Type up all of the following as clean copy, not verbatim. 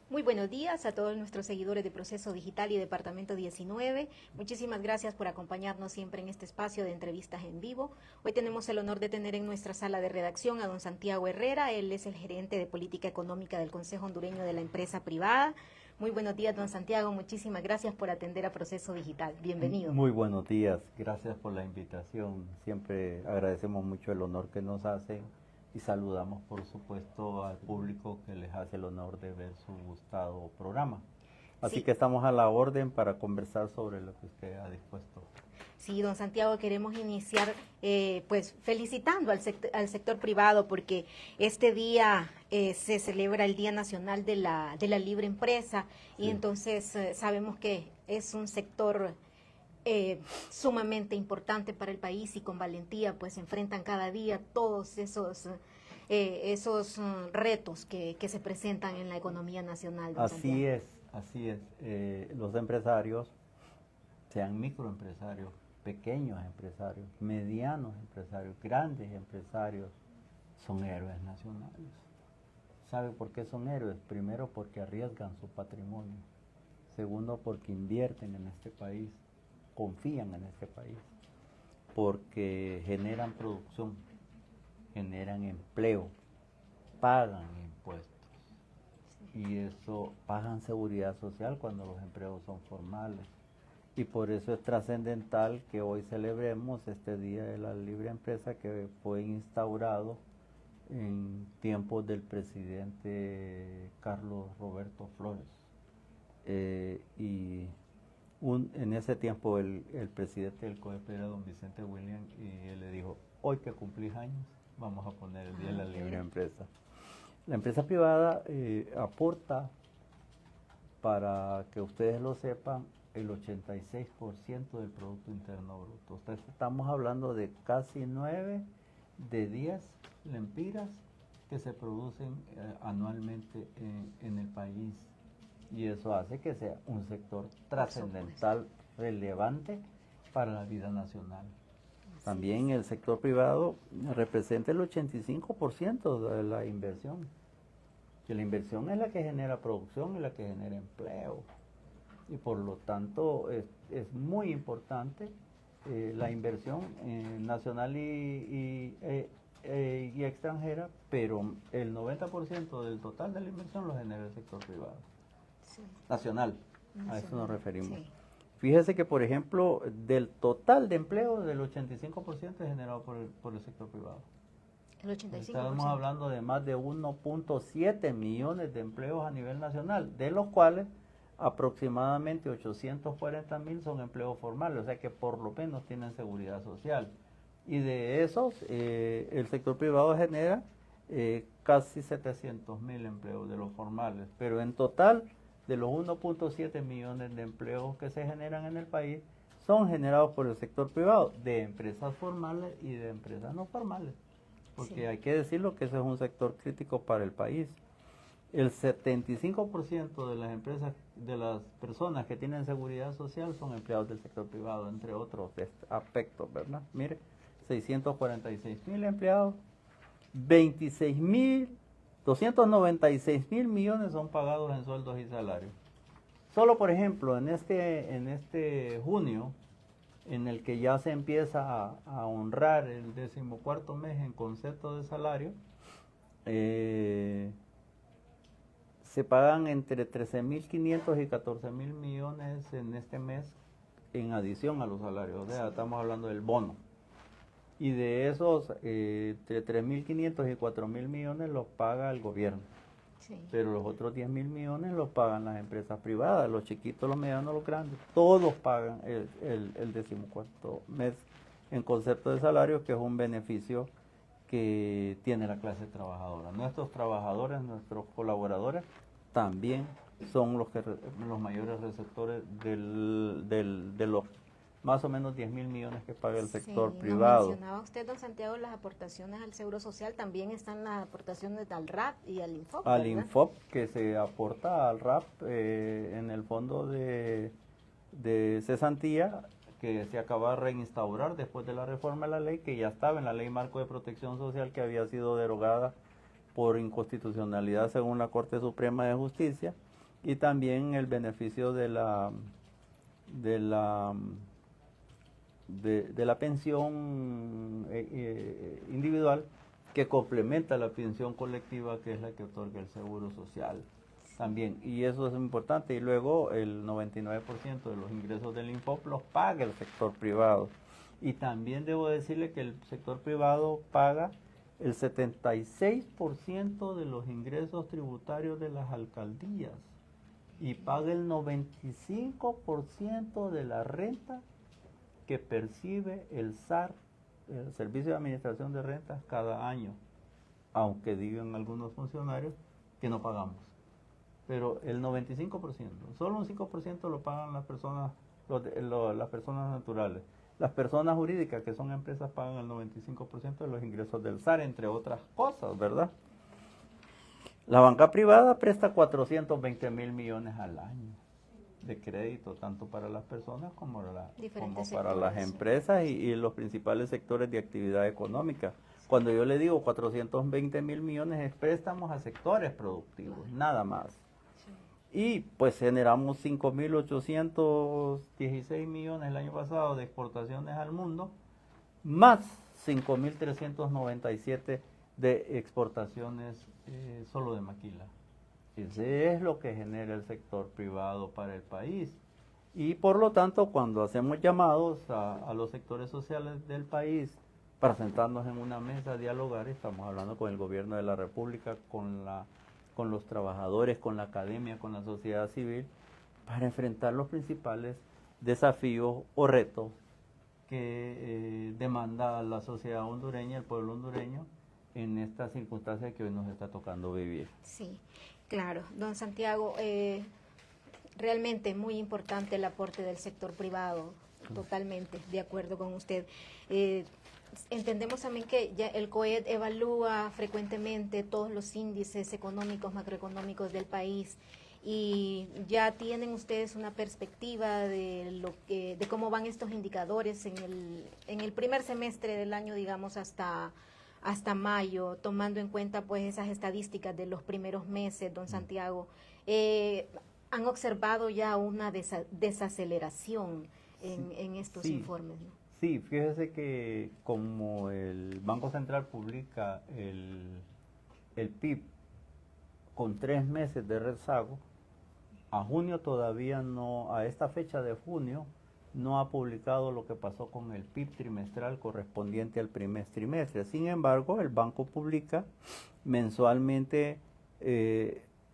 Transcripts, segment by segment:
Muy buenos días a todos nuestros seguidores de Proceso Digital y Departamento 19. Muchísimas gracias por acompañarnos siempre en este espacio de entrevistas en vivo. Hoy tenemos el honor de tener en nuestra sala de redacción a don Santiago Herrera. Él es el gerente de Política Económica del Consejo Hondureño de la Empresa Privada. Muy buenos días, don Santiago. Muchísimas gracias por atender a Proceso Digital. Bienvenido. Muy buenos días. Gracias por la invitación. Siempre agradecemos mucho el honor que nos hacen y saludamos, por supuesto, al público que les hace el honor de ver su gustado programa. Así que estamos a la orden para conversar sobre lo que usted ha dispuesto. Sí, don Santiago, queremos iniciar pues felicitando al sector privado porque este día se celebra el Día Nacional de la Libre Empresa y entonces sabemos que es un sector sumamente importante para el país y con valentía pues enfrentan cada día todos esos retos que se presentan en la economía nacional. Don Santiago. Así es. Los empresarios, sean microempresarios, pequeños empresarios, medianos empresarios, grandes empresarios, son héroes nacionales. ¿Sabe por qué son héroes? Primero, porque arriesgan su patrimonio. Segundo, porque invierten en este país, confían en este país, porque generan producción, generan empleo, pagan impuestos. Y eso, pagan seguridad social cuando los empleos son formales. Y por eso es trascendental que hoy celebremos este Día de la Libre Empresa que fue instaurado en tiempos del presidente Carlos Roberto Flores. En ese tiempo el presidente del COEP era don Vicente William y él le dijo, hoy que cumplís años, vamos a poner el Día de la Libre Empresa. La empresa privada aporta, para que ustedes lo sepan, el 86% del Producto Interno Bruto. Entonces estamos hablando de casi 9 de 10 lempiras que se producen anualmente en el país. Y eso hace que sea un sector trascendental, relevante para la vida nacional. También el sector privado representa el 85% de la inversión. Que la inversión es la que genera producción y la que genera empleo. Y por lo tanto es muy importante la inversión nacional y extranjera, pero el 90% del total de la inversión lo genera el sector privado. Sí. Nacional, a eso nos referimos. Sí. Fíjese que, por ejemplo, del total de empleo, del 85% es generado por el sector privado. El 85%. Estamos hablando de más de 1.7 millones de empleos a nivel nacional, de los cuales aproximadamente 840,000 son empleos formales, o sea que por lo menos tienen seguridad social. Y de esos, el sector privado genera casi 700,000 empleos de los formales, pero en total, de los 1.7 millones de empleos que se generan en el país, son generados por el sector privado, de empresas formales y de empresas no formales, porque hay que decirlo que ese es un sector crítico para el país. El 75% de las empresas, de las personas que tienen seguridad social son empleados del sector privado, entre otros aspectos, ¿verdad? Mire, 646,000 empleados, 296,000 millones son pagados en sueldos y salarios. Solo, por ejemplo, en este junio, en el que ya se empieza a honrar el 14º mes en concepto de salario, se pagan entre 13,500 y 14,000 millones en este mes en adición a los salarios. O sea, estamos hablando del bono. Y de esos, entre 3,500 y 4,000 millones los paga el gobierno. Sí. Pero los otros 10,000 millones los pagan las empresas privadas, los chiquitos, los medianos, los grandes. Todos pagan el 14º mes en concepto de salario, que es un beneficio que tiene la clase trabajadora. Nuestros trabajadores, nuestros colaboradores, también son los mayores receptores de los más o menos 10,000 millones que paga el sector privado. Mencionaba usted, don Santiago, las aportaciones al Seguro Social, también están las aportaciones al RAP y al INFOP. Al INFOP, que se aporta al RAP en el fondo de cesantía, que se acaba de reinstaurar después de la reforma de la ley, que ya estaba en la Ley Marco de Protección Social, que había sido derogada por inconstitucionalidad según la Corte Suprema de Justicia. y también el beneficio de la pensión individual, que complementa la pensión colectiva, que es la que otorga el Seguro Social también. Y eso es importante. Y luego el 99% de los ingresos del INFOP los paga el sector privado. Y también debo decirle que el sector privado paga el 76% de los ingresos tributarios de las alcaldías y paga el 95% de la renta que percibe el SAR, el Servicio de Administración de Rentas, cada año, aunque digan algunos funcionarios que no pagamos. Pero el 95%, solo un 5% lo pagan las personas, las personas naturales. Las personas jurídicas, que son empresas, pagan el 95% de los ingresos del SAR, entre otras cosas, ¿verdad? La banca privada presta 420 mil millones al año de crédito, tanto para las personas como para las empresas y los principales sectores de actividad económica. Cuando yo le digo 420 mil millones es préstamos a sectores productivos, nada más. Y pues generamos 5.816 millones el año pasado de exportaciones al mundo, más 5.397 de exportaciones solo de maquila. Ese es lo que genera el sector privado para el país. Y por lo tanto, cuando hacemos llamados a los sectores sociales del país para sentarnos en una mesa a dialogar, estamos hablando con el gobierno de la República, con los trabajadores, con la academia, con la sociedad civil, para enfrentar los principales desafíos o retos que demanda la sociedad hondureña, el pueblo hondureño, en esta circunstancia que hoy nos está tocando vivir. Sí, claro. Don Santiago, realmente muy importante el aporte del sector privado, totalmente de acuerdo con usted. Entendemos también que ya el COED evalúa frecuentemente todos los índices económicos, macroeconómicos del país, y ya tienen ustedes una perspectiva de cómo van estos indicadores en el primer semestre del año, digamos, hasta mayo, tomando en cuenta pues esas estadísticas de los primeros meses, don Santiago. ¿Han observado ya una desaceleración en estos informes, ¿no? Sí, fíjese que como el Banco Central publica el PIB con 3 meses de rezago, a junio todavía no, a esta fecha de junio, no ha publicado lo que pasó con el PIB trimestral correspondiente al primer trimestre. Sin embargo, el banco publica mensualmente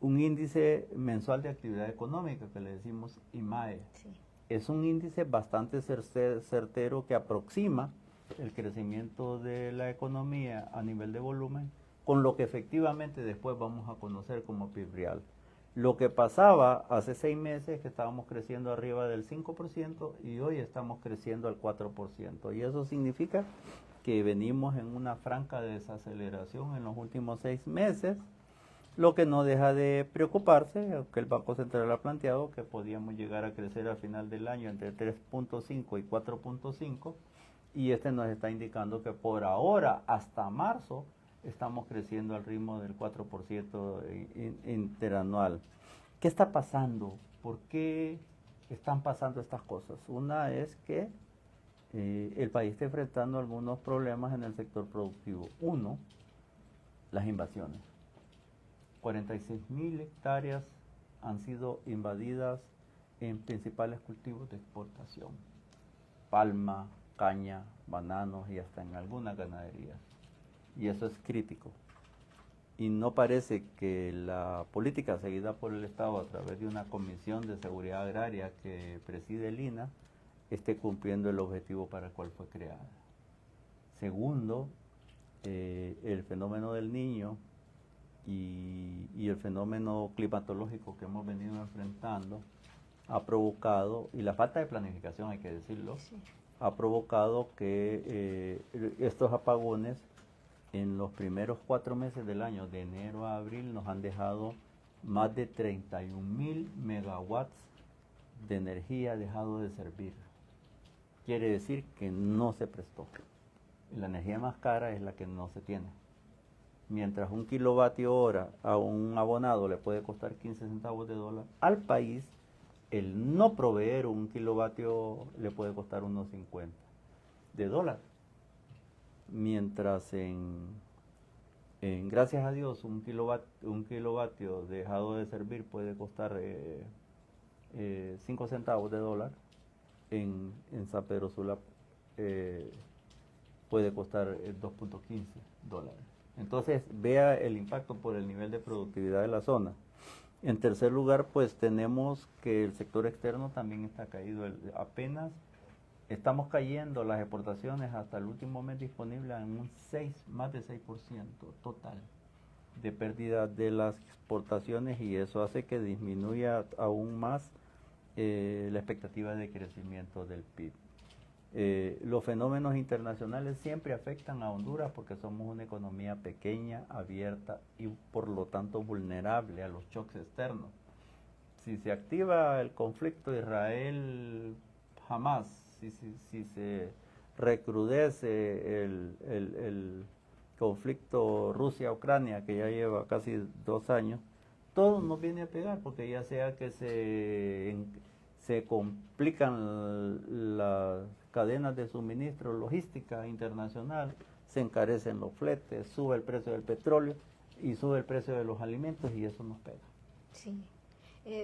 un índice mensual de actividad económica que le decimos IMAE. Sí. Es un índice bastante certero que aproxima el crecimiento de la economía a nivel de volumen con lo que efectivamente después vamos a conocer como PIB real. Lo que pasaba hace 6 meses que estábamos creciendo arriba del 5% y hoy estamos creciendo al 4%. Y eso significa que venimos en una franca desaceleración en los últimos 6 meses, lo que no deja de preocuparse, que el Banco Central ha planteado que podíamos llegar a crecer al final del año entre 3.5 y 4.5, y este nos está indicando que por ahora, hasta marzo, estamos creciendo al ritmo del 4% interanual. ¿Qué está pasando? ¿Por qué están pasando estas cosas? Una es que el país está enfrentando algunos problemas en el sector productivo. Uno, las invasiones. 46.000 hectáreas han sido invadidas en principales cultivos de exportación. Palma, caña, bananos y hasta en algunas ganaderías. Y eso es crítico. Y no parece que la política seguida por el Estado a través de una comisión de seguridad agraria que preside el INA esté cumpliendo el objetivo para el cual fue creada. Segundo, el fenómeno del Niño y el fenómeno climatológico que hemos venido enfrentando ha provocado, y la falta de planificación, hay que decirlo, sí, ha provocado que estos apagones en los primeros 4 meses del año, de enero a abril, nos han dejado más de 31.000 megawatts de energía dejado de servir. Quiere decir que no se prestó. Y la energía más cara es la que no se tiene. mientras un kilovatio hora a un abonado le puede costar 15 centavos de dólar, al país el no proveer un kilovatio le puede costar unos 50 de dólar. Mientras gracias a Dios, un kilovatio dejado de servir puede costar 5 centavos de dólar. En San Pedro Sula puede costar 2.15 dólares. Entonces, vea el impacto por el nivel de productividad de la zona. En tercer lugar, pues tenemos que el sector externo también está caído. Apenas estamos cayendo las exportaciones hasta el último mes disponible en un más de 6% total de pérdida de las exportaciones, y eso hace que disminuya aún más la expectativa de crecimiento del PIB. Los fenómenos internacionales siempre afectan a Honduras porque somos una economía pequeña, abierta y por lo tanto vulnerable a los shocks externos. Si se activa el conflicto Israel-Hamás, si se recrudece el conflicto Rusia-Ucrania, que ya lleva casi 2 años, todo nos viene a pegar, porque ya sea que se complican las cadenas de suministro, logística internacional, se encarecen los fletes, sube el precio del petróleo y sube el precio de los alimentos, y eso nos pega. Sí.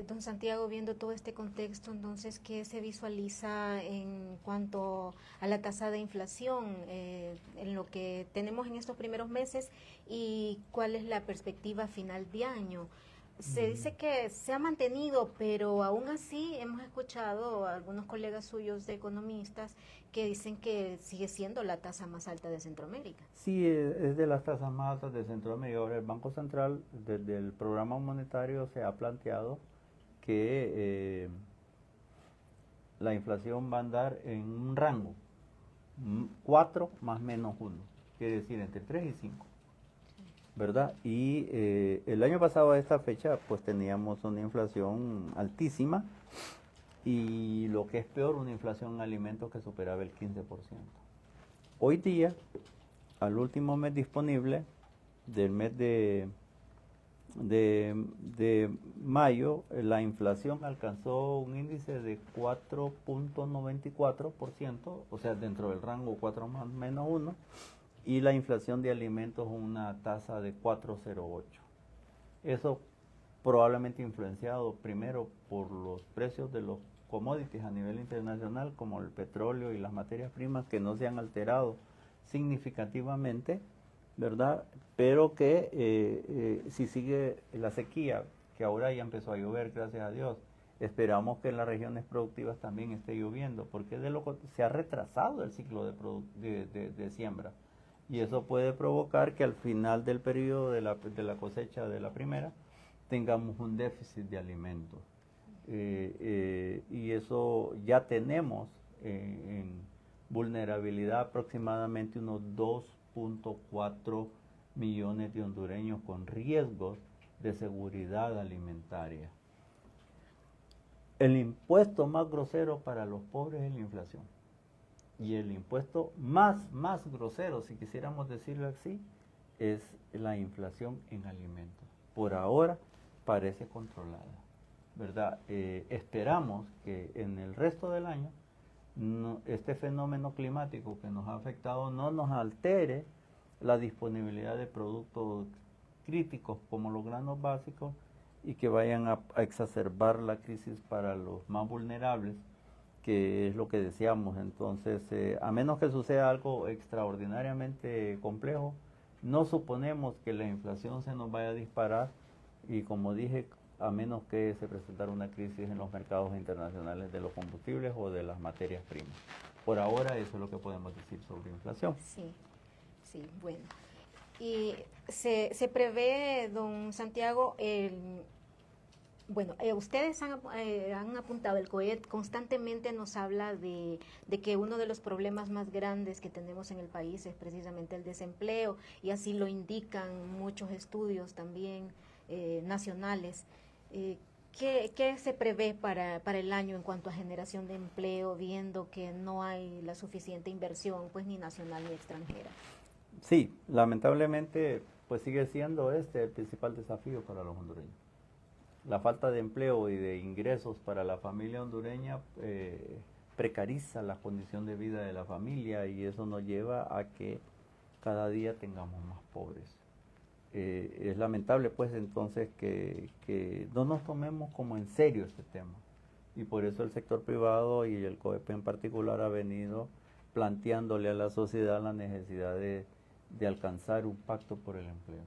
Don Santiago, viendo todo este contexto, entonces, ¿qué se visualiza en cuanto a la tasa de inflación en lo que tenemos en estos primeros meses, y cuál es la perspectiva final de año? Se dice que se ha mantenido, pero aún así hemos escuchado a algunos colegas suyos de economistas que dicen que sigue siendo la tasa más alta de Centroamérica. Sí, es de las tasas más altas de Centroamérica. Ahora, el Banco Central, desde el programa monetario, se ha planteado que la inflación va a andar en un rango 4 más menos 1, quiere decir entre 3 y 5. ¿Verdad? Y el año pasado a esta fecha pues teníamos una inflación altísima, y lo que es peor, una inflación en alimentos que superaba el 15%. Hoy día, al último mes disponible del mes de mayo, la inflación alcanzó un índice de 4.94%, o sea, dentro del rango 4 más menos 1, y la inflación de alimentos una tasa de 4.08. Eso probablemente influenciado primero por los precios de los commodities a nivel internacional, como el petróleo y las materias primas, que no se han alterado significativamente, ¿verdad? Pero que si sigue la sequía, que ahora ya empezó a llover, gracias a Dios, esperamos que en las regiones productivas también esté lloviendo, porque se ha retrasado el ciclo de siembra. Y eso puede provocar que al final del periodo de la cosecha de la primera tengamos un déficit de alimentos. Y eso ya tenemos en vulnerabilidad aproximadamente unos 2.4 millones de hondureños con riesgos de seguridad alimentaria. El impuesto más grosero para los pobres es la inflación. Y el impuesto más grosero, si quisiéramos decirlo así, es la inflación en alimentos. Por ahora parece controlada, ¿verdad? Esperamos que en el resto del año este fenómeno climático que nos ha afectado no nos altere la disponibilidad de productos críticos como los granos básicos, y que vayan a exacerbar la crisis para los más vulnerables, que es lo que deseamos. Entonces, a menos que suceda algo extraordinariamente complejo, no suponemos que la inflación se nos vaya a disparar, y como dije, a menos que se presentara una crisis en los mercados internacionales de los combustibles o de las materias primas. Por ahora eso es lo que podemos decir sobre inflación. Sí, sí, bueno. Y se prevé, don Santiago, ustedes han apuntado, el COED constantemente nos habla de que uno de los problemas más grandes que tenemos en el país es precisamente el desempleo, y así lo indican muchos estudios también nacionales. ¿Qué se prevé para el año en cuanto a generación de empleo, viendo que no hay la suficiente inversión, pues ni nacional ni extranjera? Sí, lamentablemente pues sigue siendo el principal desafío para los hondureños. La falta de empleo y de ingresos para la familia hondureña precariza la condición de vida de la familia y eso nos lleva a que cada día tengamos más pobres. Es lamentable pues entonces que no nos tomemos como en serio este tema y por eso el sector privado y el COEP en particular ha venido planteándole a la sociedad la necesidad de alcanzar un pacto por el empleo,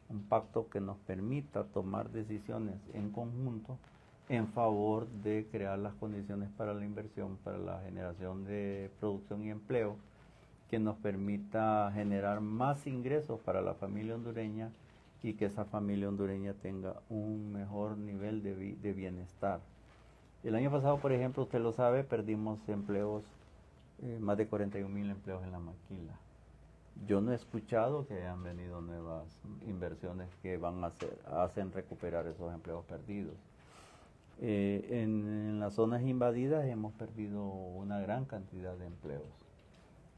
un pacto que nos permita tomar decisiones en conjunto en favor de crear las condiciones para la inversión, para la generación de producción y empleo, que nos permita generar más ingresos para la familia hondureña y que esa familia hondureña tenga un mejor nivel de bienestar. El año pasado, por ejemplo, usted lo sabe, perdimos empleos, más de 41,000 empleos en la maquila. Yo no he escuchado que hayan venido nuevas inversiones que hacen recuperar esos empleos perdidos. En las zonas invadidas hemos perdido una gran cantidad de empleos.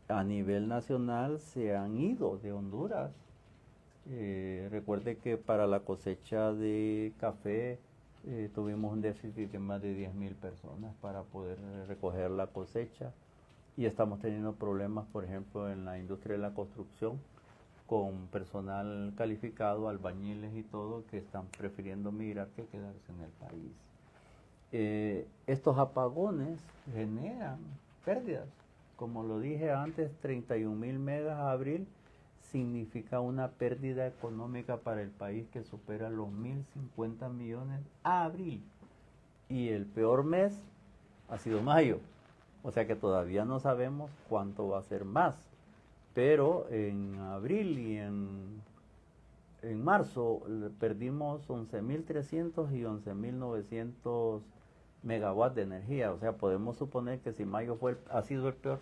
A nivel nacional se han ido de Honduras. Recuerde que para la cosecha de café tuvimos un déficit de más de 10,000 personas para poder recoger la cosecha y estamos teniendo problemas, por ejemplo, en la industria de la construcción con personal calificado, albañiles y todo, que están prefiriendo migrar que quedarse en el país. Estos apagones generan pérdidas. Como lo dije antes, 31,000 megas a abril significa una pérdida económica para el país que supera los 1.050 millones a abril. Y el peor mes ha sido mayo. O sea que todavía no sabemos cuánto va a ser más. Pero en abril y en marzo perdimos 11.300 y 11.900 megawatts de energía. O sea, podemos suponer que si mayo ha sido el peor,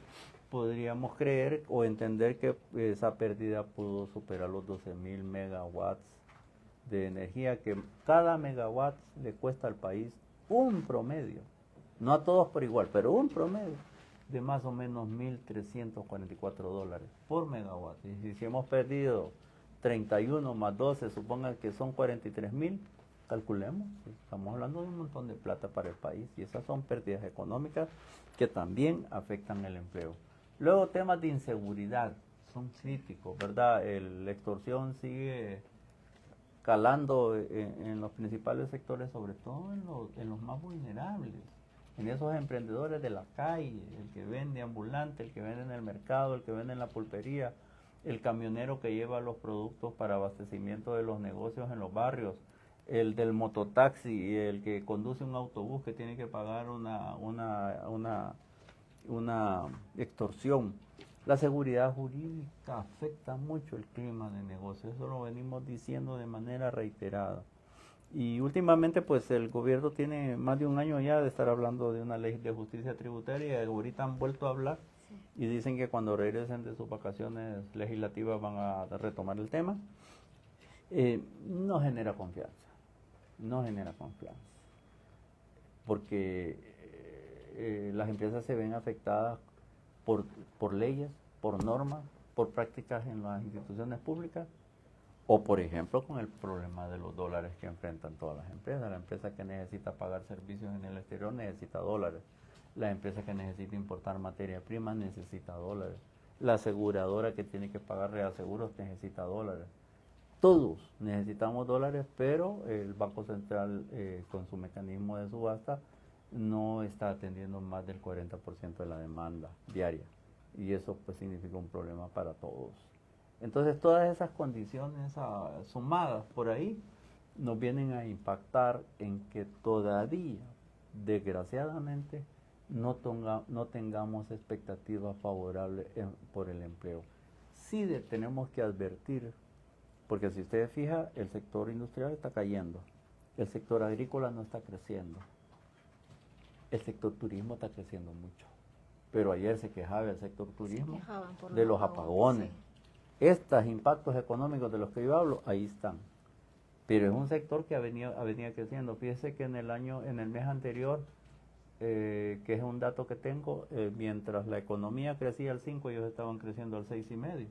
podríamos creer o entender que esa pérdida pudo superar los 12.000 megawatts de energía, que cada megawatt le cuesta al país un promedio, no a todos por igual, pero un promedio de más o menos $1.344 por megawatt. Y si hemos perdido 31 más 12, supongan que son 43,000, calculemos, estamos hablando de un montón de plata para el país y esas son pérdidas económicas que también afectan el empleo. Luego temas de inseguridad son críticos, ¿verdad? La extorsión sigue calando en los principales sectores, sobre todo en los más vulnerables, en esos emprendedores de la calle, el que vende ambulante, el que vende en el mercado, el que vende en la pulpería, el camionero que lleva los productos para abastecimiento de los negocios en los barrios, el del mototaxi, el que conduce un autobús que tiene que pagar una extorsión. La seguridad jurídica afecta mucho el clima de negocio, eso lo venimos diciendo de manera reiterada. Y últimamente pues el gobierno tiene más de un año ya de estar hablando de una ley de justicia tributaria y ahorita han vuelto a hablar y dicen que cuando regresen de sus vacaciones legislativas van a retomar el tema. No genera confianza, porque las empresas se ven afectadas por leyes, por normas, por prácticas en las instituciones públicas, o por ejemplo con el problema de los dólares que enfrentan todas las empresas. La empresa que necesita pagar servicios en el exterior necesita dólares, la empresa que necesita importar materia prima necesita dólares, la aseguradora que tiene que pagar reaseguros necesita dólares. Todos necesitamos dólares, pero el Banco Central con su mecanismo de subasta no está atendiendo más del 40% de la demanda diaria y eso pues significa un problema para todos. Entonces todas esas condiciones sumadas por ahí nos vienen a impactar en que todavía, desgraciadamente, no tengamos expectativas favorables por el empleo. Sí tenemos que advertir, porque si usted fija, el sector industrial está cayendo, el sector agrícola no está creciendo, el sector turismo está creciendo mucho. Pero ayer se quejaba el sector turismo de los apagones. Sí. Estos impactos económicos de los que yo hablo, ahí están. Pero es un sector que ha venido creciendo. Fíjese que en el mes anterior, que es un dato que tengo, mientras la economía crecía al 5, ellos estaban creciendo al 6,5.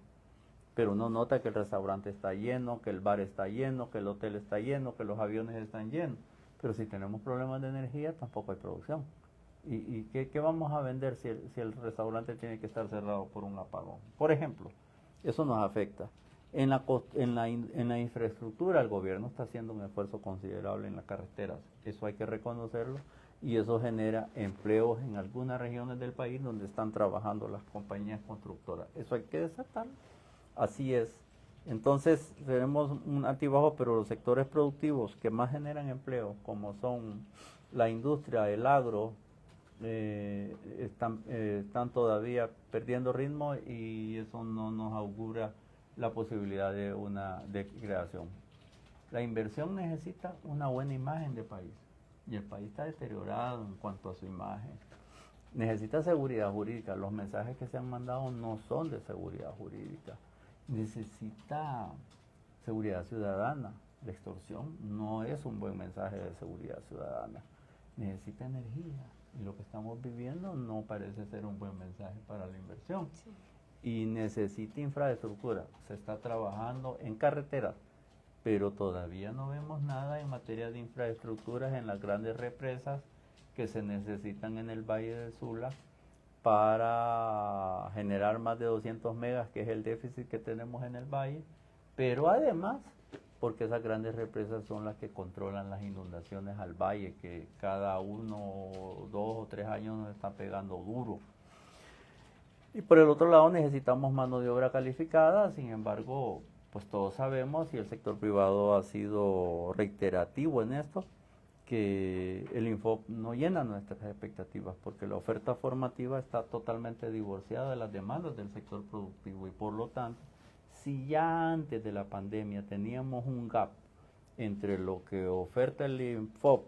pero uno nota que el restaurante está lleno, que el bar está lleno, que el hotel está lleno, que los aviones están llenos. Pero si tenemos problemas de energía, tampoco hay producción. ¿Y qué vamos a vender si el restaurante tiene que estar cerrado por un apagón? Por ejemplo, eso nos afecta. En la infraestructura, el gobierno está haciendo un esfuerzo considerable en las carreteras. Eso hay que reconocerlo. Y eso genera empleos en algunas regiones del país donde están trabajando las compañías constructoras. Eso hay que desatarlo. Así es. Entonces tenemos un altibajo, pero los sectores productivos que más generan empleo, como son la industria, el agro, están todavía perdiendo ritmo y eso no nos augura la posibilidad de creación. La inversión necesita una buena imagen de país y el país está deteriorado en cuanto a su imagen. Necesita seguridad jurídica. Los mensajes que se han mandado no son de seguridad jurídica. Necesita seguridad ciudadana. La extorsión no es un buen mensaje de seguridad ciudadana. Necesita energía. Y lo que estamos viviendo no parece ser un buen mensaje para la inversión. Sí. Y necesita infraestructura. Se está trabajando en carreteras, pero todavía no vemos nada en materia de infraestructuras en las grandes represas que se necesitan en el Valle del Sula para generar más de 200 megas, que es el déficit que tenemos en el valle, pero además porque esas grandes represas son las que controlan las inundaciones al valle, que cada 1, 2 o 3 años nos están pegando duro. Y por el otro lado necesitamos mano de obra calificada, sin embargo, pues todos sabemos, y el sector privado ha sido reiterativo en esto, que el INFOP no llena nuestras expectativas porque la oferta formativa está totalmente divorciada de las demandas del sector productivo y por lo tanto, si ya antes de la pandemia teníamos un gap entre lo que oferta el INFOP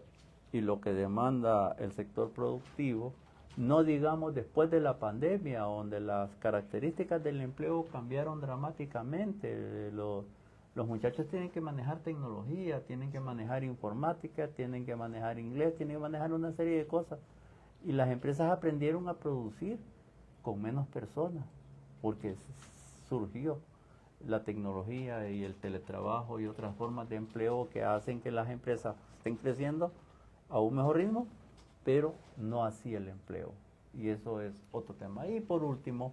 y lo que demanda el sector productivo, no digamos después de la pandemia, donde las características del empleo cambiaron dramáticamente. Los muchachos tienen que manejar tecnología, tienen que manejar informática, tienen que manejar inglés, tienen que manejar una serie de cosas. Y las empresas aprendieron a producir con menos personas, porque surgió la tecnología y el teletrabajo y otras formas de empleo que hacen que las empresas estén creciendo a un mejor ritmo, pero no así el empleo. Y eso es otro tema. Y por último,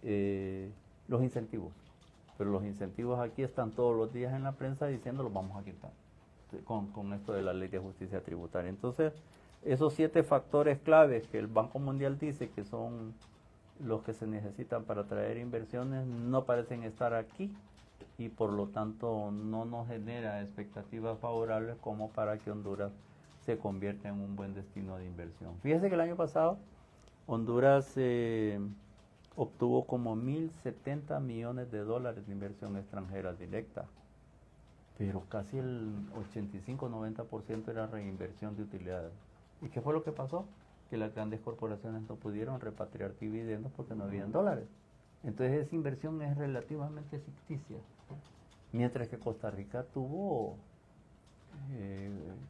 los incentivos. Pero los incentivos aquí están todos los días en la prensa diciendo los vamos a quitar con esto de la ley de justicia tributaria. Entonces, esos 7 factores claves que el Banco Mundial dice que son los que se necesitan para atraer inversiones no parecen estar aquí y por lo tanto no nos genera expectativas favorables como para que Honduras se convierta en un buen destino de inversión. Fíjese que el año pasado Honduras obtuvo como 1.070 millones de dólares de inversión extranjera directa, pero casi el 85-90% era reinversión de utilidades. ¿Y qué fue lo que pasó? Que las grandes corporaciones no pudieron repatriar dividendos porque no habían dólares. Entonces esa inversión es relativamente ficticia. Mientras que Costa Rica tuvo,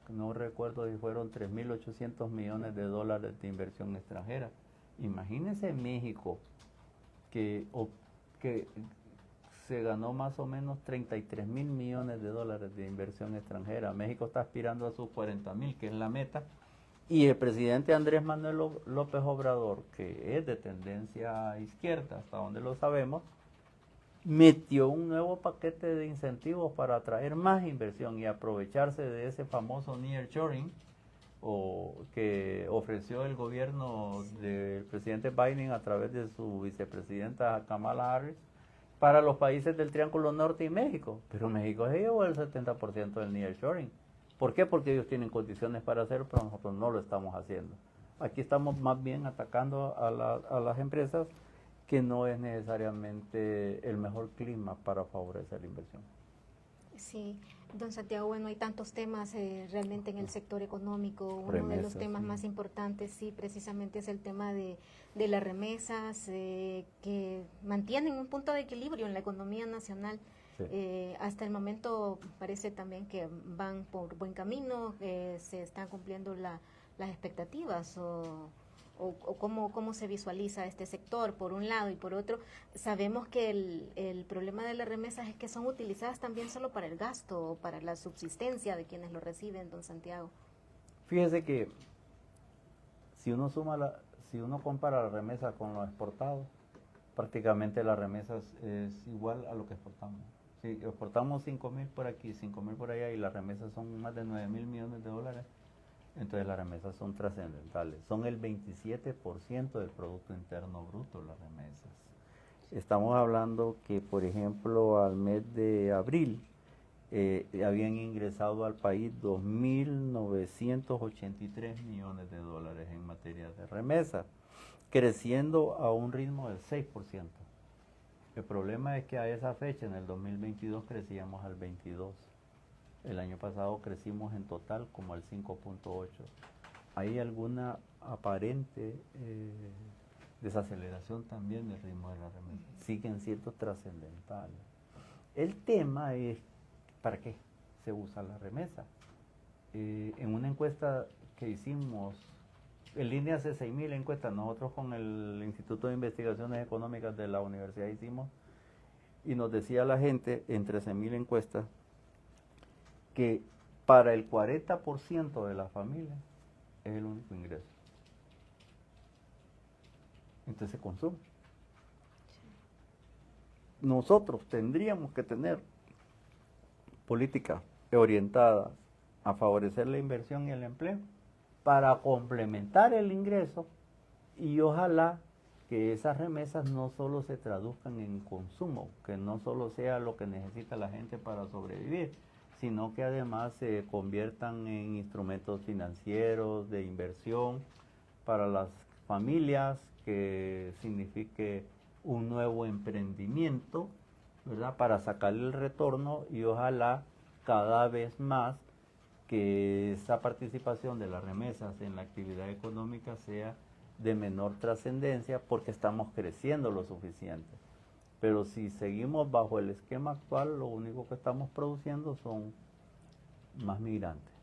no recuerdo si fueron 3.800 millones de dólares de inversión extranjera. Imagínense México, que se ganó más o menos 33.000 millones de dólares de inversión extranjera. México está aspirando a sus 40.000, que es la meta. Y el presidente Andrés Manuel López Obrador, que es de tendencia izquierda, hasta donde lo sabemos, metió un nuevo paquete de incentivos para atraer más inversión y aprovecharse de ese famoso nearshoring que ofreció el gobierno del presidente Biden a través de su vicepresidenta Kamala Harris para los países del Triángulo Norte y México. Pero México se llevó el 70% del nearshoring. ¿Por qué? Porque ellos tienen condiciones para hacerlo, pero nosotros no lo estamos haciendo. Aquí estamos más bien atacando a las empresas, que no es necesariamente el mejor clima para favorecer la inversión. Sí, don Santiago, bueno, hay tantos temas realmente en el sector económico. Uno de los temas más importantes, sí, precisamente es el tema de las remesas, que mantienen un punto de equilibrio en la economía nacional. Sí. Hasta el momento parece también que van por buen camino, se están cumpliendo las expectativas o cómo se visualiza este sector, por un lado, y por otro, sabemos que el problema de las remesas es que son utilizadas también solo para el gasto, para la subsistencia de quienes lo reciben, don Santiago. Fíjese que si uno compara la remesa con lo exportado, prácticamente las remesas es igual a lo que exportamos. Si exportamos 5.000 por aquí, 5.000 por allá y las remesas son más de 9.000 millones de dólares, entonces las remesas son trascendentales. Son el 27% del Producto Interno Bruto las remesas. Estamos hablando que, por ejemplo, al mes de abril habían ingresado al país 2.983 millones de dólares en materia de remesas, creciendo a un ritmo del 6%. El problema es que a esa fecha, en el 2022, crecíamos al 22%. El año pasado crecimos en total como al 5.8%. Hay alguna aparente desaceleración también del ritmo de la remesa. Siguen siendo trascendentales. El tema es, ¿para qué se usa la remesa? En una encuesta que hicimos, en línea hace 6.000 encuestas, nosotros con el Instituto de Investigaciones Económicas de la universidad hicimos, y nos decía la gente, en 13.000 encuestas, que para el 40% de las familias es el único ingreso. Entonces se consume. Nosotros tendríamos que tener políticas orientadas a favorecer la inversión y el empleo para complementar el ingreso, y ojalá que esas remesas no solo se traduzcan en consumo, que no solo sea lo que necesita la gente para sobrevivir, sino que además se conviertan en instrumentos financieros de inversión para las familias, que signifique un nuevo emprendimiento, ¿verdad?, para sacarle el retorno, y ojalá cada vez más que esa participación de las remesas en la actividad económica sea de menor trascendencia, porque estamos creciendo lo suficiente. Pero si seguimos bajo el esquema actual, lo único que estamos produciendo son más migrantes.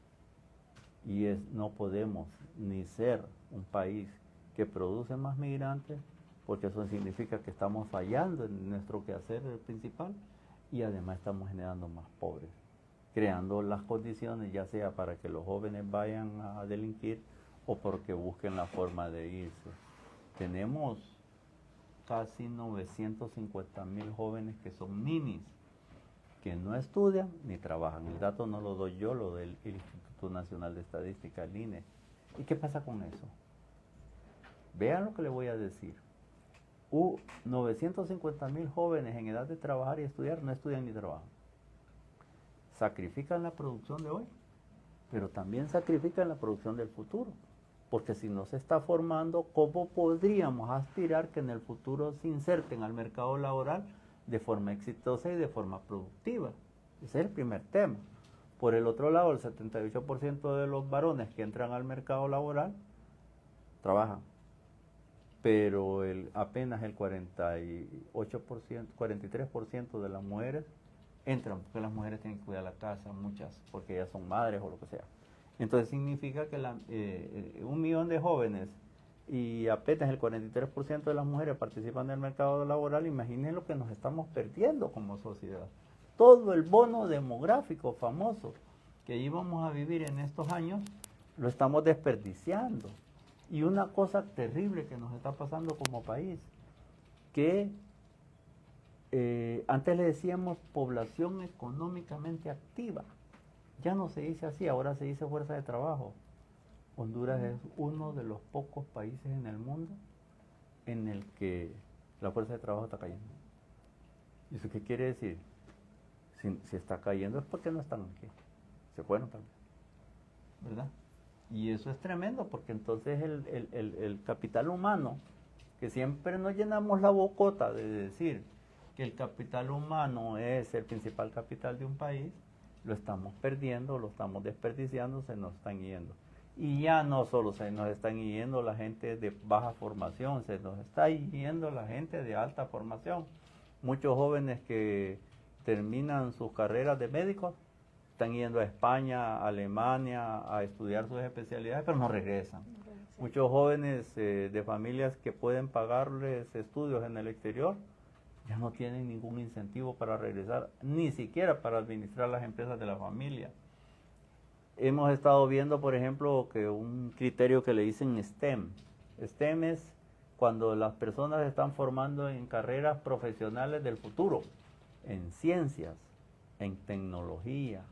Y no podemos ni ser un país que produce más migrantes, porque eso significa que estamos fallando en nuestro quehacer principal, y además estamos generando más pobres, creando las condiciones ya sea para que los jóvenes vayan a delinquir o porque busquen la forma de irse. Tenemos casi 950.000 jóvenes que son ninis, que no estudian ni trabajan. El dato no lo doy yo, lo del Instituto Nacional de Estadística, el INE. ¿Y qué pasa con eso? Vean lo que le voy a decir. 950.000 jóvenes en edad de trabajar y estudiar no estudian ni trabajan. Sacrifican la producción de hoy, pero también sacrifican la producción del futuro. Porque si no se está formando, ¿cómo podríamos aspirar que en el futuro se inserten al mercado laboral de forma exitosa y de forma productiva? Ese es el primer tema. Por el otro lado, el 78% de los varones que entran al mercado laboral trabajan, pero apenas el 43% de las mujeres entran, porque las mujeres tienen que cuidar la casa, muchas, porque ellas son madres o lo que sea. Entonces significa que 1.000.000 de jóvenes y apenas el 43% de las mujeres participan del mercado laboral. Imaginen lo que nos estamos perdiendo como sociedad. Todo el bono demográfico famoso que íbamos a vivir en estos años, lo estamos desperdiciando. Y una cosa terrible que nos está pasando como país, que antes le decíamos población económicamente activa. Ya no se dice así, ahora se dice fuerza de trabajo. Honduras es uno de los pocos países en el mundo en el que la fuerza de trabajo está cayendo. ¿Y eso qué quiere decir? Si está cayendo es porque no están aquí. Se fueron también, ¿verdad? Y eso es tremendo, porque entonces el capital humano, que siempre nos llenamos la bocota de decir que el capital humano es el principal capital de un país, lo estamos perdiendo, lo estamos desperdiciando, se nos están yendo. Y ya no solo se nos están yendo la gente de baja formación, se nos está yendo la gente de alta formación. Muchos jóvenes que terminan sus carreras de médicos están yendo a España, a Alemania, a estudiar sus especialidades, pero no regresan. Muchos jóvenes de familias que pueden pagarles estudios en el exterior ya no tienen ningún incentivo para regresar, ni siquiera para administrar las empresas de la familia. Hemos estado viendo, por ejemplo, que un criterio que le dicen STEM. STEM es cuando las personas están formando en carreras profesionales del futuro, en ciencias, en tecnología,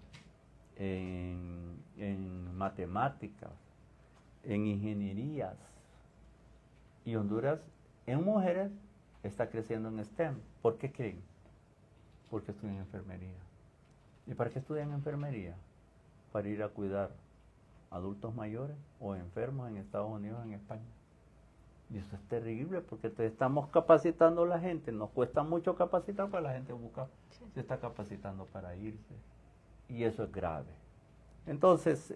en matemáticas, en ingenierías. Y Honduras, en mujeres, está creciendo en STEM. ¿Por qué creen? Porque estudian enfermería. ¿Y para qué estudian enfermería? Para ir a cuidar adultos mayores o enfermos en Estados Unidos, en España. Y eso es terrible porque estamos capacitando a la gente, nos cuesta mucho capacitar, para la gente busca, se está capacitando para irse. Y eso es grave. Entonces,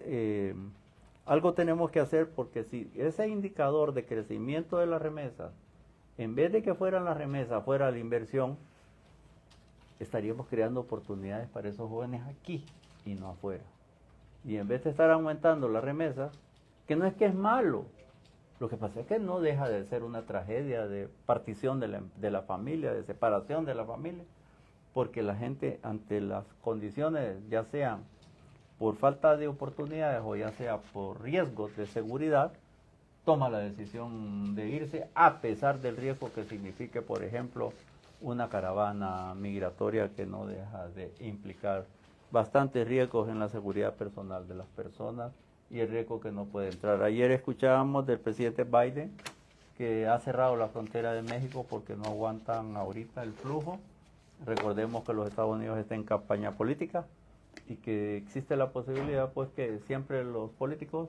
algo tenemos que hacer, porque si ese indicador de crecimiento de las remesas, en vez de que fueran las remesas, fuera la inversión, estaríamos creando oportunidades para esos jóvenes aquí y no afuera. Y en vez de estar aumentando la remesa, que no es que es malo, lo que pasa es que no deja de ser una tragedia de partición de la familia, de separación de la familia, porque la gente ante las condiciones, ya sean por falta de oportunidades o ya sea por riesgos de seguridad, toma la decisión de irse, a pesar del riesgo que signifique, por ejemplo, una caravana migratoria que no deja de implicar bastantes riesgos en la seguridad personal de las personas y el riesgo que no puede entrar. Ayer escuchábamos del presidente Biden que ha cerrado la frontera de México porque no aguantan ahorita el flujo. Recordemos que los Estados Unidos están en campaña política y que existe la posibilidad, pues, que siempre los políticos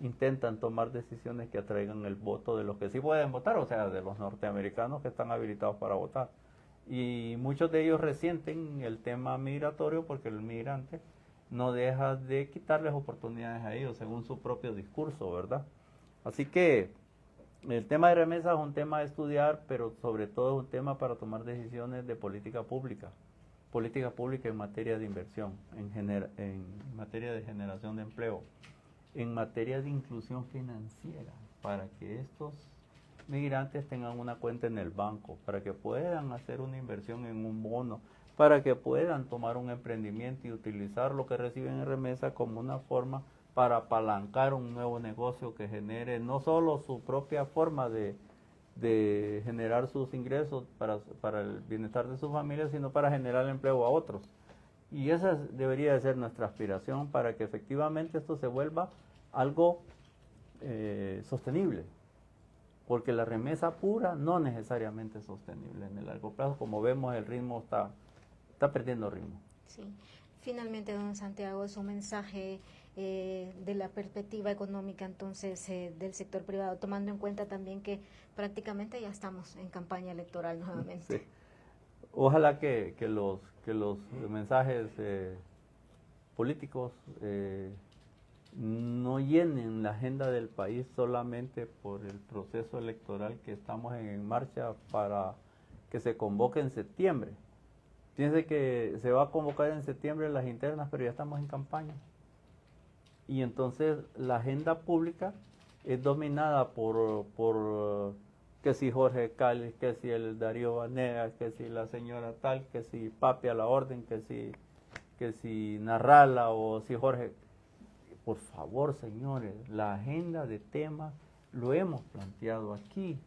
intentan tomar decisiones que atraigan el voto de los que sí pueden votar, o sea, de los norteamericanos que están habilitados para votar. Y muchos de ellos resienten el tema migratorio porque el migrante no deja de quitarles oportunidades a ellos según su propio discurso, ¿verdad? Así que el tema de remesas es un tema de estudiar, pero sobre todo es un tema para tomar decisiones de política pública en materia de inversión, en materia de generación de empleo, en materia de inclusión financiera, para que estos migrantes tengan una cuenta en el banco, para que puedan hacer una inversión en un bono, para que puedan tomar un emprendimiento y utilizar lo que reciben en remesa como una forma para apalancar un nuevo negocio que genere no solo su propia forma de generar sus ingresos para el bienestar de su familia, sino para generar empleo a otros. Y esa debería de ser nuestra aspiración para que efectivamente esto se vuelva algo sostenible, porque la remesa pura no necesariamente es sostenible en el largo plazo. Como vemos, el ritmo está perdiendo ritmo. Sí. Finalmente, don Santiago, su mensaje de la perspectiva económica entonces del sector privado, tomando en cuenta también que prácticamente ya estamos en campaña electoral nuevamente. Sí. Ojalá que los mensajes políticos no llenen la agenda del país solamente por el proceso electoral que estamos en marcha para que se convoque en septiembre. Fíjense que se va a convocar en septiembre las internas, pero ya estamos en campaña. Y entonces la agenda pública es dominada por que si Jorge Cáliz, que si el Darío Vanegas, que si la señora tal, que si Papi a la orden, que si Narrala o si Jorge. Por favor, señores, la agenda de temas lo hemos planteado aquí.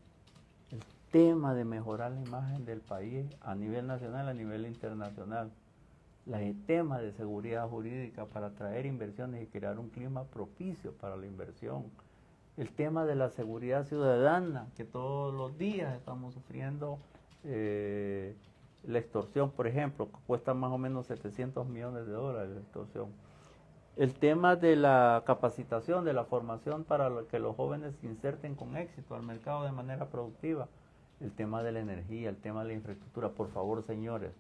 El tema de mejorar la imagen del país a nivel nacional, a nivel internacional. El tema de seguridad jurídica para atraer inversiones y crear un clima propicio para la inversión. El tema de la seguridad ciudadana, que todos los días estamos sufriendo la extorsión, por ejemplo, que cuesta más o menos $700 millones la extorsión. El tema de la capacitación, de la formación para que los jóvenes se inserten con éxito al mercado de manera productiva. El tema de la energía, el tema de la infraestructura. Por favor, señores,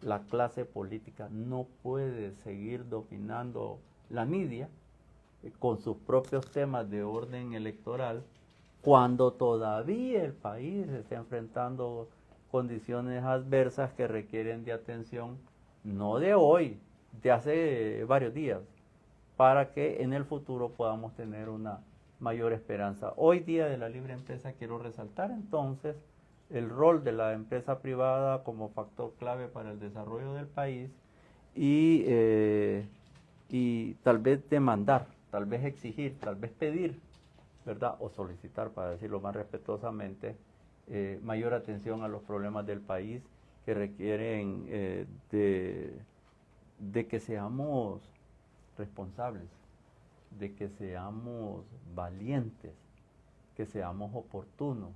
la clase política no puede seguir dominando la media con sus propios temas de orden electoral cuando todavía el país está enfrentando condiciones adversas que requieren de atención, no de hoy, de hace varios días, para que en el futuro podamos tener una mayor esperanza. Hoy día de la libre empresa quiero resaltar entonces el rol de la empresa privada como factor clave para el desarrollo del país y tal vez demandar, tal vez exigir, tal vez pedir, ¿verdad? O solicitar, para decirlo más respetuosamente, mayor atención a los problemas del país que requieren de que seamos responsables, de que seamos valientes, que seamos oportunos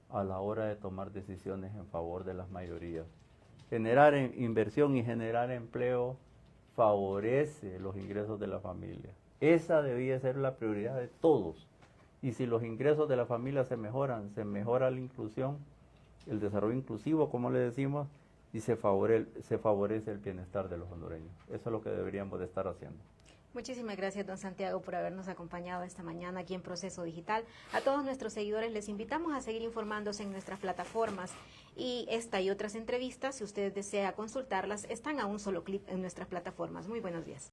a la hora de tomar decisiones en favor de las mayorías. Generar inversión y generar empleo favorece los ingresos de la familia. Esa debía ser la prioridad de todos. Y si los ingresos de la familia se mejoran, se mejora la inclusión, el desarrollo inclusivo, como le decimos, y se favorece el bienestar de los hondureños. Eso es lo que deberíamos de estar haciendo. Muchísimas gracias, don Santiago, por habernos acompañado esta mañana aquí en Proceso Digital. A todos nuestros seguidores les invitamos a seguir informándose en nuestras plataformas y esta y otras entrevistas, si usted desea consultarlas, están a un solo clic en nuestras plataformas. Muy buenos días.